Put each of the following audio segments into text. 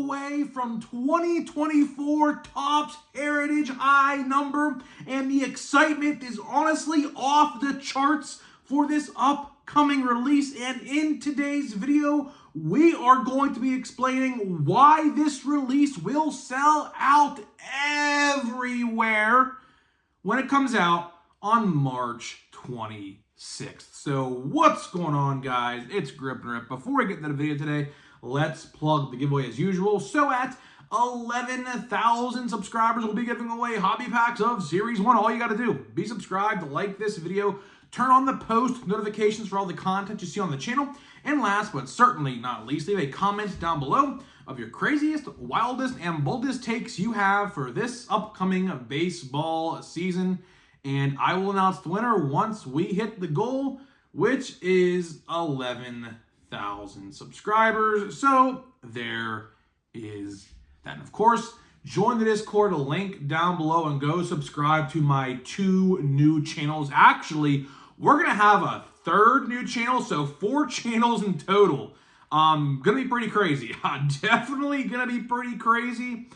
away from 2024 Topps Heritage High Number, and the excitement is honestly off the charts for this upcoming release. And in today's video, we are going to be explaining why this release will sell out everywhere when it comes out on March 26th. So what's going on, guys? It's Grip and Rip. Before we get into the video today, let's plug the giveaway as usual. So at 11,000 subscribers, we'll be giving away hobby packs of Series 1. All you got to do, be subscribed, like this video, turn on the post notifications for all the content you see on the channel, and last but certainly not least, leave a comment down below of your craziest, wildest, and boldest takes you have for this upcoming baseball season. And I will announce the winner once we hit the goal, which is 11,000 subscribers. So there is that. And of course, join the Discord, link down below, and go subscribe to my 2 new channels. Actually, we're going to have a 3rd new channel, so 4 channels in total. Gonna be pretty crazy. Definitely gonna be pretty crazy.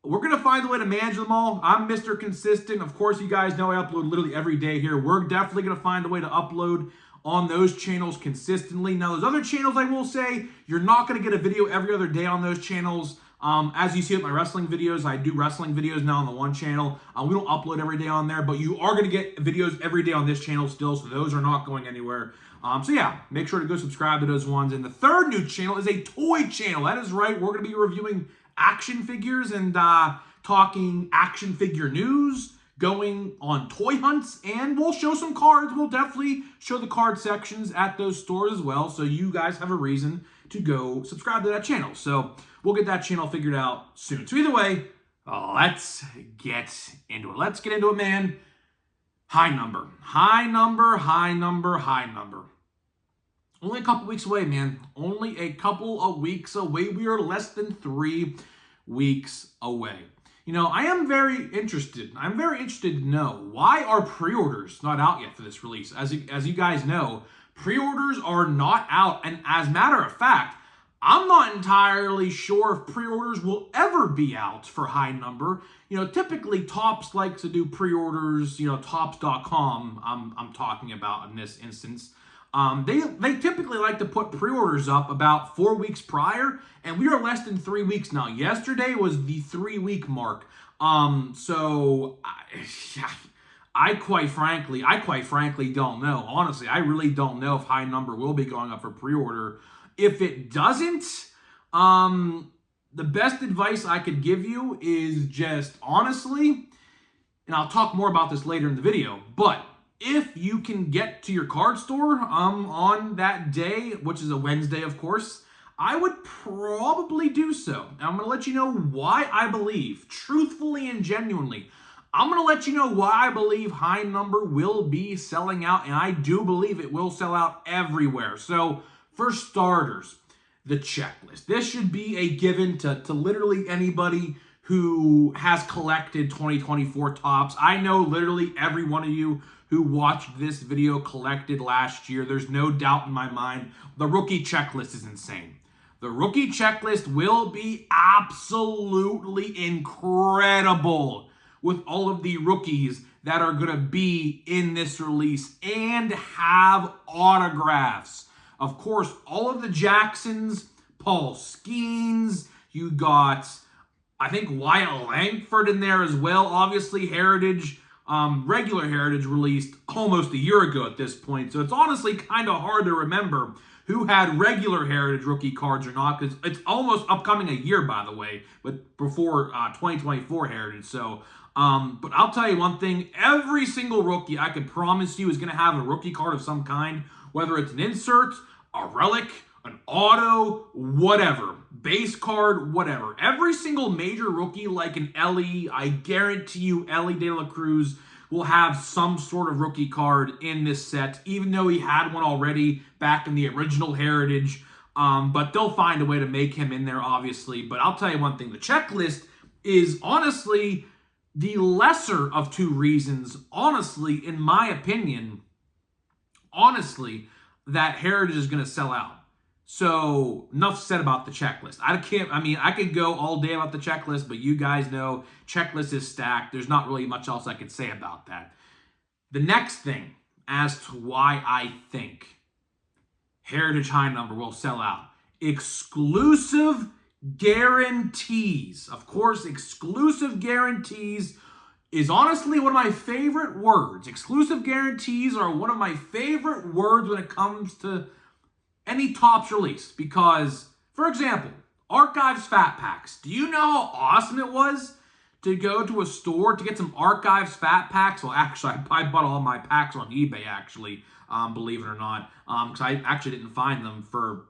We're gonna find a way to manage them all. I'm Mr. Consistent. Of course, you guys know I upload literally every day here. We're definitely gonna find a way to upload on those channels consistently. Now, those other channels, I will say, you're not gonna get a video every other day on those channels. As you see with my wrestling videos, I do wrestling videos now on the one channel. We don't upload every day on there, but you are going to get videos every day on this channel still, so those are not going anywhere. So yeah, make sure to go subscribe to those ones. And the 3rd new channel is a toy channel. That is right. We're going to be reviewing action figures and talking action figure news, going on toy hunts, and we'll show some cards. We'll definitely show the card sections at those stores as well, so you guys have a reason to go subscribe to that channel. So we'll get that channel figured out soon. So either way, let's get into it. Let's get into it, man. High number. High number, high number, high number. Only a couple weeks away, man. Only a couple of weeks away. We are less than 3 weeks away. You know, I am very interested. I'm very interested to know, why are pre-orders not out yet for this release? As you guys know, pre-orders are not out. And as a matter of fact, I'm not entirely sure if pre-orders will ever be out for high number. You know, typically Topps likes to do pre-orders, you know, Topps.com I'm talking about in this instance. They typically like to put pre-orders up about 4 weeks prior, and we are less than 3 weeks now. Yesterday was the 3-week mark. So I quite frankly don't know. Honestly, I really don't know if high number will be going up for pre-order. If it doesn't, the best advice I could give you is just honestly, and I'll talk more about this later in the video, but if you can get to your card store on that day, which is a Wednesday, of course, I would probably do so. And I'm going to let you know why I believe, truthfully and genuinely, I'm going to let you know why I believe high number will be selling out, and I do believe it will sell out everywhere. So, for starters, the checklist. This should be a given to literally anybody who has collected 2024 Topps. I know literally every one of you who watched this video collected last year. There's no doubt in my mind. The rookie checklist is insane. The rookie checklist will be absolutely incredible with all of the rookies that are going to be in this release and have autographs. Of course, all of the Jacksons, Paul Skeens, you got, I think, Wyatt Langford in there as well. Obviously, Heritage, regular Heritage released almost a year ago at this point. So it's honestly kind of hard to remember who had regular Heritage rookie cards or not, because it's almost upcoming a year, by the way, but before 2024 Heritage. So, but I'll tell you one thing, every single rookie, I can promise you, is going to have a rookie card of some kind, whether it's an insert, a relic, an auto, whatever, base card, whatever. Every single major rookie, like an Elly, I guarantee you Elly De La Cruz will have some sort of rookie card in this set, even though he had one already back in the original Heritage. But they'll find a way to make him in there, obviously. But I'll tell you one thing, the checklist is honestly the lesser of 2 reasons, honestly, in my opinion, honestly, that Heritage is going to sell out. So enough said about the checklist. I could go all day about the checklist, but you guys know checklist is stacked. There's not really much else I could say about that. The next thing as to why I think Heritage High Number will sell out. Exclusive guarantees. Of course, exclusive guarantees is honestly one of my favorite words. Exclusive guarantees are one of my favorite words when it comes to any Topps release. Because, for example, Archives Fat Packs. Do you know how awesome it was to go to a store to get some Archives Fat Packs? Well, actually, I bought all my packs on eBay, actually, believe it or not. Because I actually didn't find them for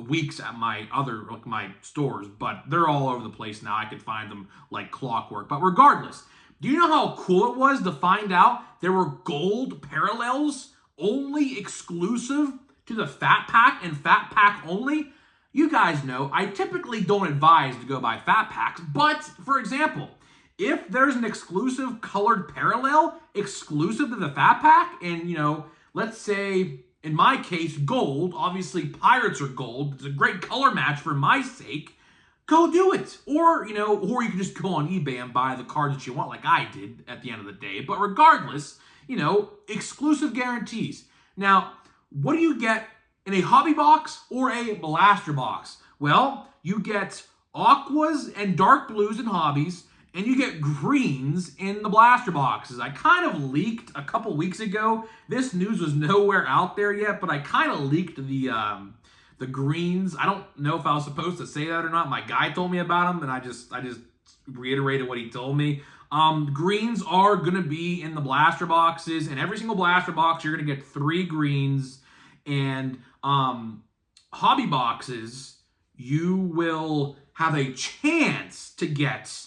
weeks at my stores. But they're all over the place now. I could find them like clockwork. But regardless, do you know how cool it was to find out there were gold parallels only exclusive to the Fat Pack and Fat Pack only? You guys know I typically don't advise to go buy Fat Packs, but for example, if there's an exclusive colored parallel exclusive to the Fat Pack, and let's say in my case gold, obviously Pirates are gold, it's a great color match for my sake, go do it. Or you can just go on eBay and buy the cards that you want like I did at the end of the day. But regardless, exclusive guarantees. Now, what do you get in a hobby box or a blaster box? Well, you get aquas and dark blues in hobbies, and you get greens in the blaster boxes. I kind of leaked a couple weeks ago. This news was nowhere out there yet, but I kind of leaked the greens. I don't know if I was supposed to say that or not. My guy told me about them, and I just reiterated what he told me. Greens are going to be in the blaster boxes, and every single blaster box, you're going to get 3 greens. And hobby boxes, you will have a chance to get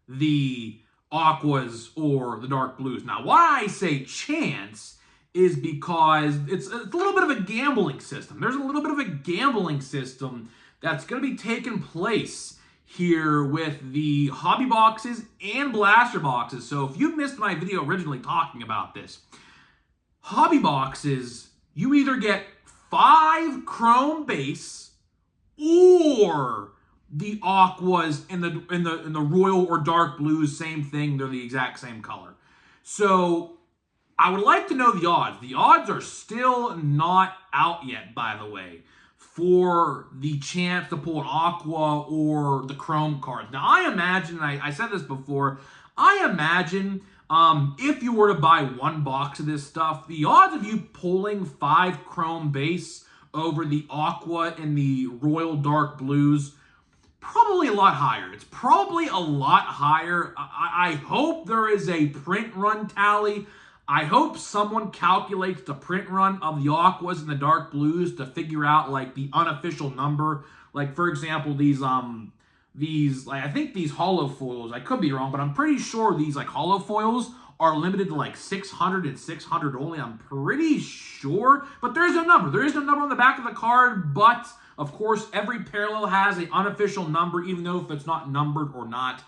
the aquas or the dark blues. Now, why I say chance is because it's a little bit of a gambling system. There's a little bit of a gambling system that's going to be taking place here with the hobby boxes and blaster boxes. So if you missed my video originally talking about this, hobby boxes, you either get 5 chrome base or the aquas in the royal or dark blues, same thing. They're the exact same color. So I would like to know the odds. The odds are still not out yet, by the way, for the chance to pull an aqua or the chrome cards. Now, I imagine, I said this before, I imagine if you were to buy 1 box of this stuff, the odds of you pulling 5 chrome base over the aqua and the royal dark blues, probably a lot higher. It's probably a lot higher. I hope there is a print run tally. I hope someone calculates the print run of the aquas and the dark blues to figure out like the unofficial number. Like, for example, I think these holo foils, I could be wrong, but I'm pretty sure these like holo foils are limited to like 600 and 600 only. I'm pretty sure, but there is no number. There is no number on the back of the card, but of course, every parallel has an unofficial number, even though if it's not numbered or not.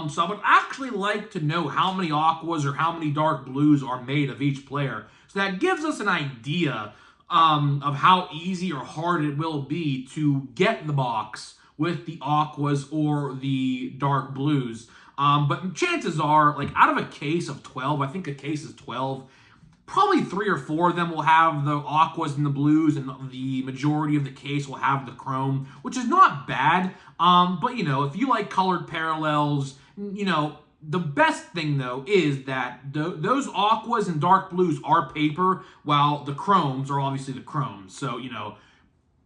So I would actually like to know how many aquas or how many dark blues are made of each player. So that gives us an idea of how easy or hard it will be to get the box with the aquas or the dark blues. But chances are, like out of a case of 12, I think a case is 12, probably 3 or 4 of them will have the aquas and the blues, and the majority of the case will have the chrome, which is not bad. But, if you like colored parallels, the best thing, though, is that those aquas and dark blues are paper, while the chromes are obviously the chromes. So,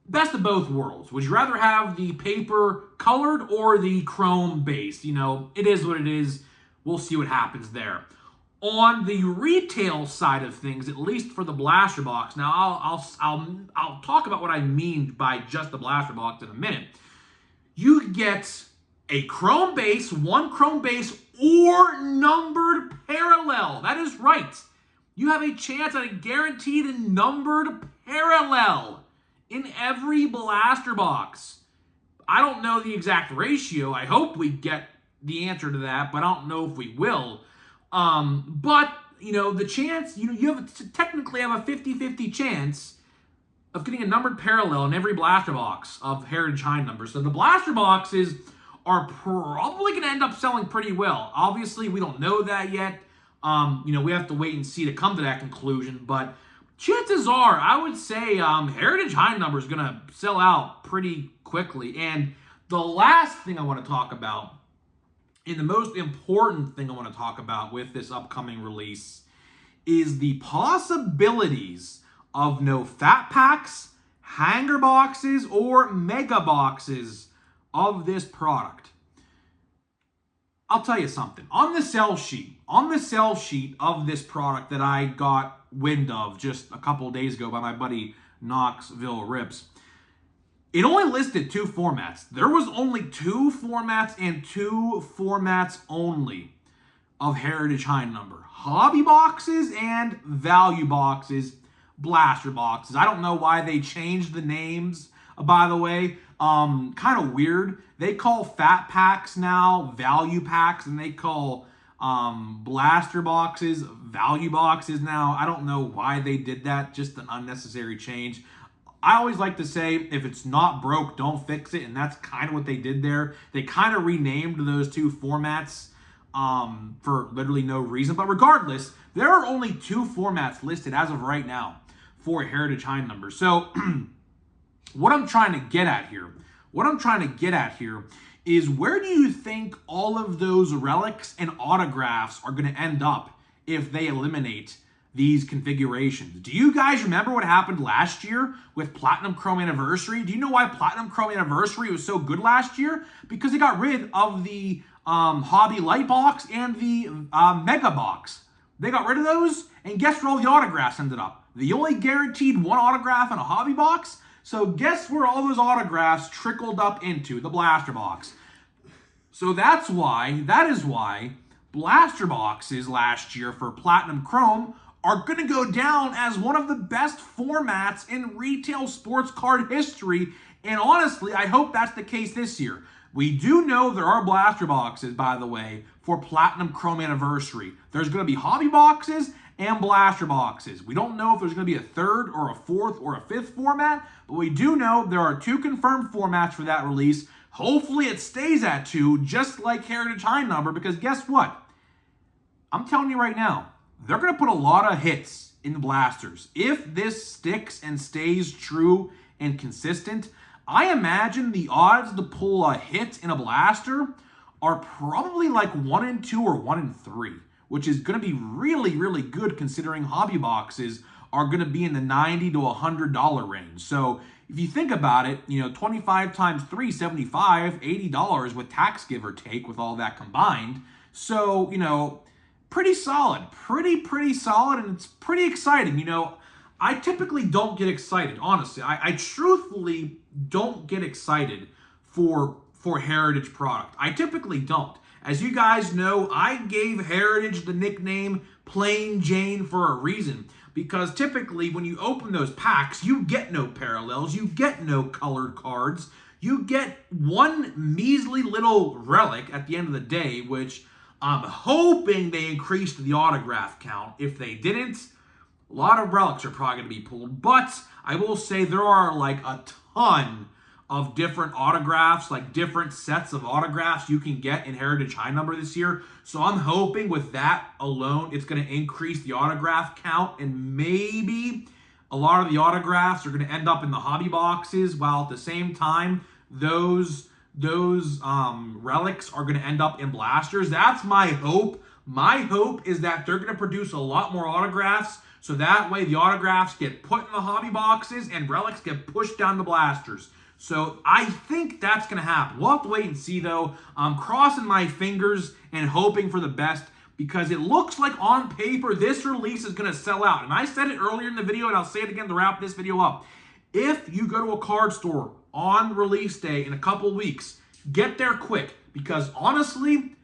best of both worlds. Would you rather have the paper colored or the chrome based? It is what it is. We'll see what happens there. On the retail side of things, at least for the blaster box, now I'll talk about what I mean by just the blaster box in a minute. You get a chrome base, 1 chrome base, or numbered parallel. That is right. You have a chance at a guaranteed numbered parallel in every blaster box. I don't know the exact ratio. I hope we get the answer to that, but I don't know if we will. But, the chance, you technically have a 50-50 chance of getting a numbered parallel in every blaster box of Heritage High numbers. So the blaster boxes are probably going to end up selling pretty well. Obviously, we don't know that yet. We have to wait and see to come to that conclusion. But chances are, I would say Heritage High number is going to sell out pretty quickly. And the last thing I want to talk about, and the most important thing I want to talk about with this upcoming release, is the possibilities of no fat packs, hanger boxes, or mega boxes of this product. I'll tell you something. On the sell sheet of this product that I got wind of just a couple of days ago by my buddy Knoxville Rips, it only listed 2 formats. There was only 2 formats and 2 formats only of Heritage High number. Hobby boxes and value boxes, blaster boxes. I don't know why they changed the names, by the way. Kind of weird. They call fat packs now value packs, and they call blaster boxes value boxes now. I don't know why they did that. Just an unnecessary change. I always like to say, if it's not broke, don't fix it, and that's kind of what they did there. They kind of renamed those 2 formats for literally no reason. But regardless, there are only 2 formats listed as of right now for Heritage High number. So what I'm trying to get at here is, where do you think all of those relics and autographs are going to end up if they eliminate these configurations? Do you guys remember what happened last year with Platinum Chrome Anniversary? Do you know why Platinum Chrome Anniversary was so good last year? Because they got rid of the Hobby Light Box and the Mega Box. They got rid of those, and guess where all the autographs ended up? They only guaranteed 1 autograph in a hobby box, so guess where all those autographs trickled up into? The blaster box. So that is why blaster boxes last year for Platinum Chrome are going to go down as one of the best formats in retail sports card history. And honestly, I hope that's the case this year. We do know there are blaster boxes, by the way, for Platinum Chrome Anniversary. There's going to be hobby boxes and blaster boxes. We don't know if there's going to be a 3rd or a 4th or a 5th format, but we do know there are 2 confirmed formats for that release. Hopefully it stays at 2, just like Heritage High number, because guess what? I'm telling you right now, they're going to put a lot of hits in the blasters. If this sticks and stays true and consistent, I imagine the odds to pull a hit in a blaster are probably like 1 in 2 or 1 in 3, which is going to be really, really good considering hobby boxes are going to be in the $90 to $100 range. So if you think about it, 25 times 3, $75, $80 with tax, give or take, with all that combined. So, pretty solid, pretty solid, and it's pretty exciting. I typically don't get excited, honestly. I truthfully don't get excited for Heritage product. I typically don't. As you guys know, I gave Heritage the nickname Plain Jane for a reason, because typically when you open those packs, you get no parallels, you get no colored cards, you get one measly little relic at the end of the day, which I'm hoping they increased the autograph count. If they didn't, a lot of relics are probably going to be pulled. But I will say there are like a ton of different autographs, like different sets of autographs you can get in Heritage High number this year. So I'm hoping with that alone, it's going to increase the autograph count, and maybe a lot of the autographs are going to end up in the hobby boxes, while at the same time, those relics are going to end up in blasters. That's my hope. My hope is that they're going to produce a lot more autographs, so that way the autographs get put in the hobby boxes and relics get pushed down the blasters. So I think that's going to happen. We'll have to wait and see, though. I'm crossing my fingers and hoping for the best, because it looks like on paper this release is going to sell out. And I said it earlier in the video, and I'll say it again to wrap this video up. If you go to a card store on release day in a couple weeks, get there quick, because honestly,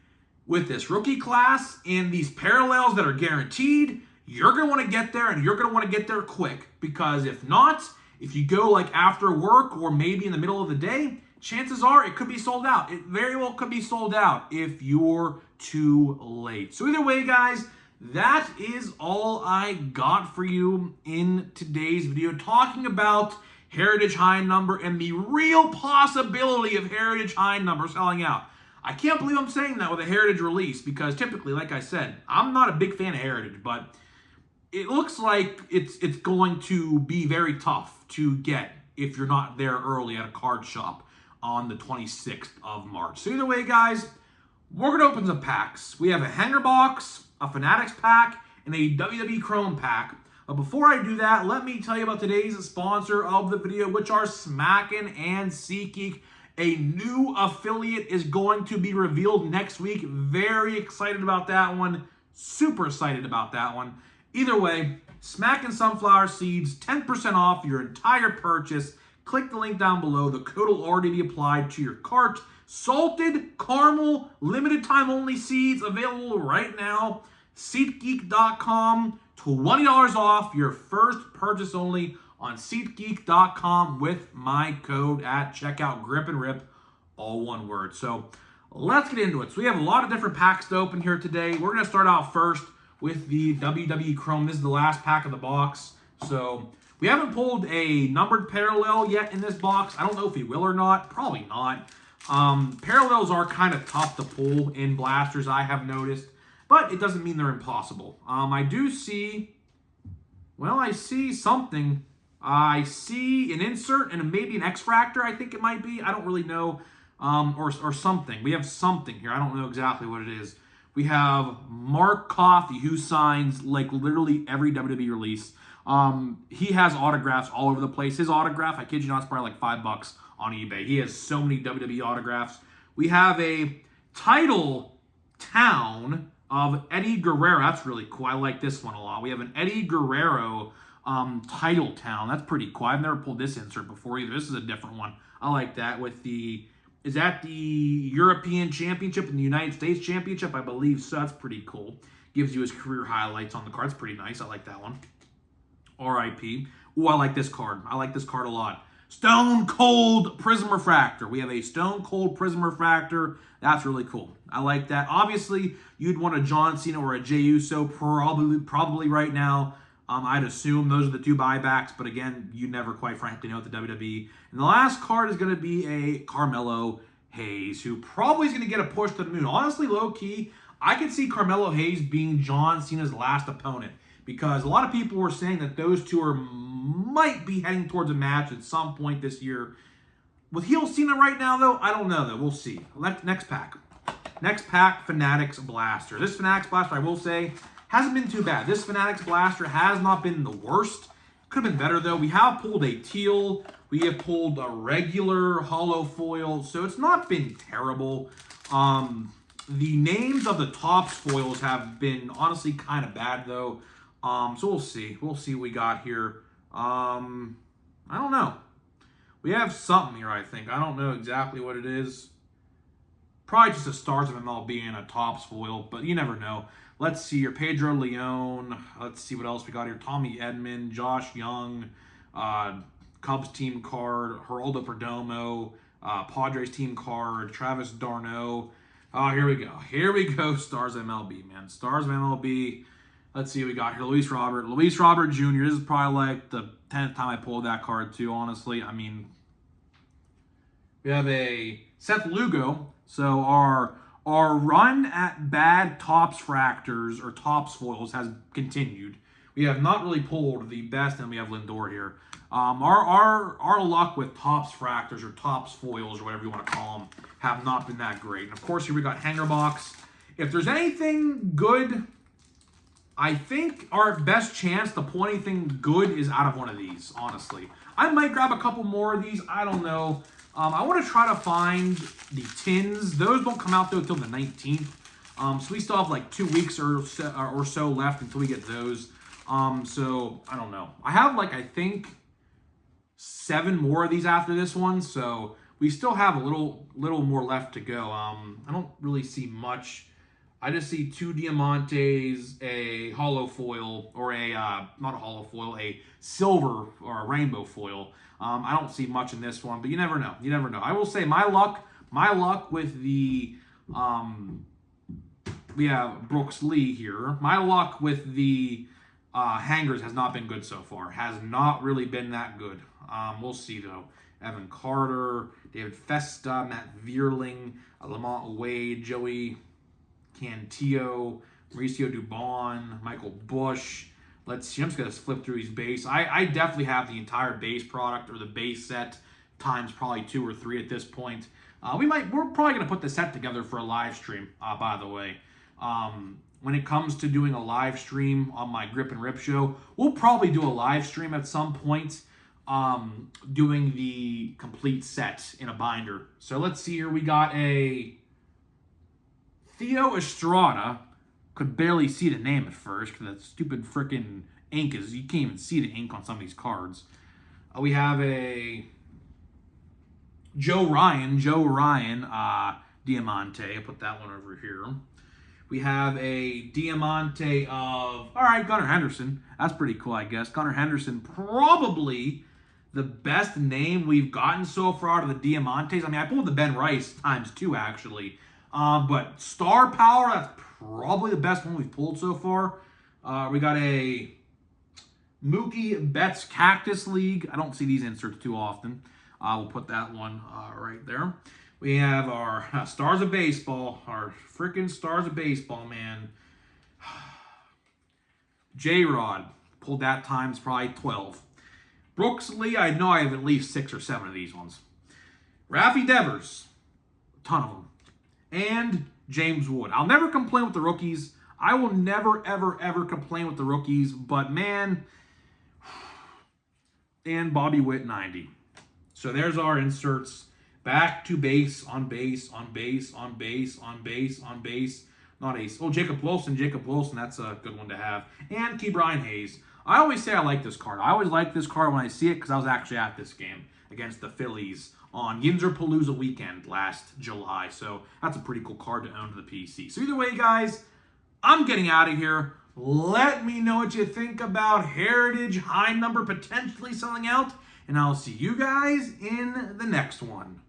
with this rookie class and these parallels that are guaranteed, you're going to want to get there, and you're going to want to get there quick, because if not, if you go like after work or maybe in the middle of the day, chances are it could be sold out. It very well could be sold out if you're too late. So either way, guys, that is all I got for you in today's video, talking about Heritage High Number and the real possibility of Heritage High Number selling out. I can't believe I'm saying that with a Heritage release, because typically, like I said, I'm not a big fan of Heritage, but it looks like it's going to be very tough to get if you're not there early at a card shop on the 26th of March. So either way, guys, we're going to open some packs. We have a Hanger Box, a Fanatics pack, and a WWE Chrome pack. But before I do that, let me tell you about today's sponsor of the video, which are Smackin' and SeatGeek. A new affiliate is going to be revealed next week. Very excited about that one. Super excited about that one. Either way, Smackin' Sunflower Seeds, 10% off your entire purchase. Click the link down below. The code will already be applied to your cart. Salted caramel, limited time only seeds available right now. SeatGeek.com, $20 off your first purchase only on SeatGeek.com with my code at checkout, Grip and Rip, all one word. So let's get into it. So we have a lot of different packs to open here today. We're going to start out first with the WWE Chrome. This is the last pack of the box. So we haven't pulled a numbered parallel yet in this box. I don't know if we will or not. Probably not. Parallels are kind of tough to pull in blasters, I have noticed, but it doesn't mean they're impossible. I do see, well, I see something. I see an insert and maybe an X-Fractor, I think it might be. I don't really know, or something. We have something here. I don't know exactly what it is. We have Mark Coffey, who signs like literally every WWE release. He has autographs all over the place. His autograph, I kid you not, is probably like $5 on eBay. He has so many WWE autographs. We have a Title Town of Eddie Guerrero. That's really cool. I like this one a lot. We have an Eddie Guerrero Title Town. That's pretty cool. I've never pulled this insert before either. This is a different one. I like that. With the, is that the European Championship and the United States Championship? I believe so. That's pretty cool. Gives you his career highlights on the card. It's pretty nice. I like that one. RIP. Oh, I like this card. I like this card a lot. Stone Cold Prism Refractor. We have a Stone Cold Prism Refractor. That's really cool. I like that. Obviously, you'd want a John Cena or a Jey Uso probably right now. I'd assume those are the two buybacks, but again, you never quite frankly know at the WWE. And the last card is going to be a Carmelo Hayes, who probably is going to get a push to the moon. Honestly, low-key, I could see Carmelo Hayes being John Cena's last opponent, because a lot of people were saying that those two might be heading towards a match at some point this year. With heel Cena right now, though, I don't know, though. We'll see. Next pack. Next pack, Fanatics Blaster. This Fanatics Blaster, I will say, hasn't been too bad. This Fanatics Blaster has not been the worst. Could have been better, though. We have pulled a teal. We have pulled a regular hollow foil, so it's not been terrible. The names of the Topps foils have been honestly kind of bad, though. So we'll see. We'll see what we got here. I don't know. We have something here, I think. I don't know exactly what it is. Probably just a Stars of MLB and a Topps foil, but you never know. Let's see here. Pedro Leon. Let's see what else we got here. Tommy Edman, Josh Young, Cubs team card, Geraldo Perdomo, Padres team card, Travis d'Arnaud. Oh, here we go. Here we go. Stars of MLB, man. Stars of MLB. Let's see what we got here. Luis Robert. Luis Robert Jr. This is probably like the 10th time I pulled that card, too, honestly. I mean, we have a Seth Lugo. So our run at bad Topps Fractors or Topps foils has continued. We have not really pulled the best, and we have Lindor here. Our luck with Topps Fractors or Topps foils or whatever you want to call them have not been that great. And of course, here we got Hanger Box. If there's anything good, I think our best chance to pull anything good is out of one of these, honestly. I might grab a couple more of these. I don't know. I want to try to find the tins. Those don't come out, though, until the 19th. So we still have like 2 weeks or so left until we get those. So I don't know. I have like, I think, 7 more of these after this one. So we still have a little more left to go. I don't really see much. I just see 2 Diamantes, a hollow foil, or a, not a hollow foil, a silver or a rainbow foil. I don't see much in this one, but you never know. You never know. I will say my luck with the we have Brooks Lee here. My luck with the hangers has not been good so far. Has not really been that good. We'll see, though. Evan Carter, David Festa, Matt Vierling, Lamont Wade, Joey Cantillo, Mauricio Dubon, Michael Bush. Let's see. I'm just going to flip through these base. I definitely have the entire base product or the base set times probably 2 or 3 at this point. We're probably going to put the set together for a live stream, by the way. When it comes to doing a live stream on my Grip and Rip show, we'll probably do a live stream at some point doing the complete set in a binder. So let's see here. We got a Theo Estrada. Could barely see the name at first because that stupid freaking ink is, you can't even see the ink on some of these cards. We have a Joe Ryan, Diamante. I'll put that one over here. We have a Diamante of, all right, Gunnar Henderson. That's pretty cool, I guess. Gunnar Henderson, probably the best name we've gotten so far out of the Diamantes. I mean, I pulled the Ben Rice times 2, actually. But Star Power, that's probably the best one we've pulled so far. We got a Mookie Betts Cactus League. I don't see these inserts too often. We'll put that one right there. We have our Stars of Baseball, our freaking Stars of Baseball, man. J-Rod, pulled that times probably 12. Brooks Lee, I know I have at least 6 or 7 of these ones. Raffy Devers, a ton of them. And James Wood. I'll never complain with the rookies. I will never, ever, ever complain with the rookies. But, man, and Bobby Witt, 90. So there's our inserts. Back to base, on base, on base, on base, on base, on base. Not ace. Oh, Jacob Wilson, that's a good one to have. And Ke'Bryan Hayes. I always say I like this card. I always like this card when I see it because I was actually at this game against the Phillies on Yinzer-Palooza weekend last July. So that's a pretty cool card to own to the PC. So either way, guys, I'm getting out of here. Let me know what you think about Heritage high number potentially selling out. And I'll see you guys in the next one.